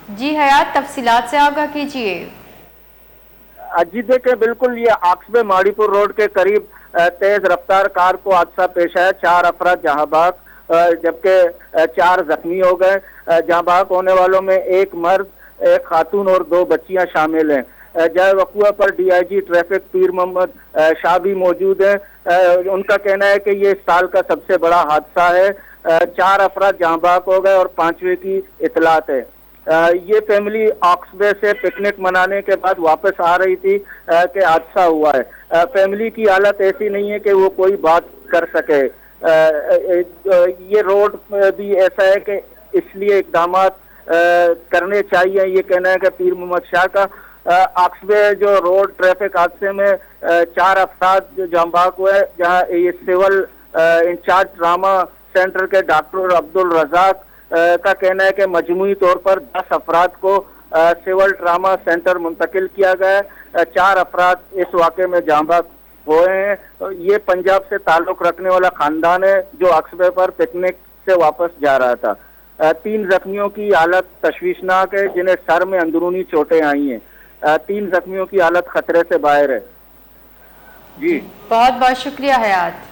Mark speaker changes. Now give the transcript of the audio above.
Speaker 1: जी हयात, तफसीलात से आगाह कीजिए।
Speaker 2: जी देखिए, बिल्कुल ये आक्सबे माड़ीपुर रोड के करीब तेज रफ्तार कार को हादसा पेश आया। 4 अफराद जहां बहक, जबकि 4 जख्मी हो गए। जहां बहक होने वालों में एक मर्द, एक खातून और 2 बच्चियां शामिल हैं। जय वकुआ पर डीआईजी ट्रैफिक पीर मोहम्मद शाह भी मौजूद हैं। उनका कहना है कि ये इस साल का सबसे बड़ा हादसा है। 4 अफराद जहां बहक हो गए और 5वें की इतलात है। ये फैमिली ऑक्सबे से पिकनिक मनाने के बाद वापस आ रही थी कि हादसा हुआ है। फैमिली की हालत ऐसी नहीं है कि वो कोई बात कर सके। ये रोड भी ऐसा है कि इसलिए इकदाम करने चाहिए, ये कहना है कि पीर मोहम्मद शाह का। ऑक्सबे जो रोड ट्रैफिक हादसे में 4 अफराद जहां बाग हुए, जहां ये सिविल इंचार्ज ट्रामा सेंटर के डॉक्टर अब्दुल रजाक का कहना है कि मजमूई तौर पर 10 अफराद को सिविल ट्रामा सेंटर मुंतकिल किया गया है। 4 अफराद इस वाक़े में जाँ बहक हुए हैं। तो ये पंजाब से ताल्लुक रखने वाला खानदान है जो ऑक्सबे पर पिकनिक से वापस जा रहा था। 3 जख्मियों की हालत तशवीशनाक है, जिन्हें सर में अंदरूनी चोटें आई हैं। 3 जख्मियों की हालत खतरे से बाहर है। जी
Speaker 1: बहुत बहुत शुक्रिया हयात।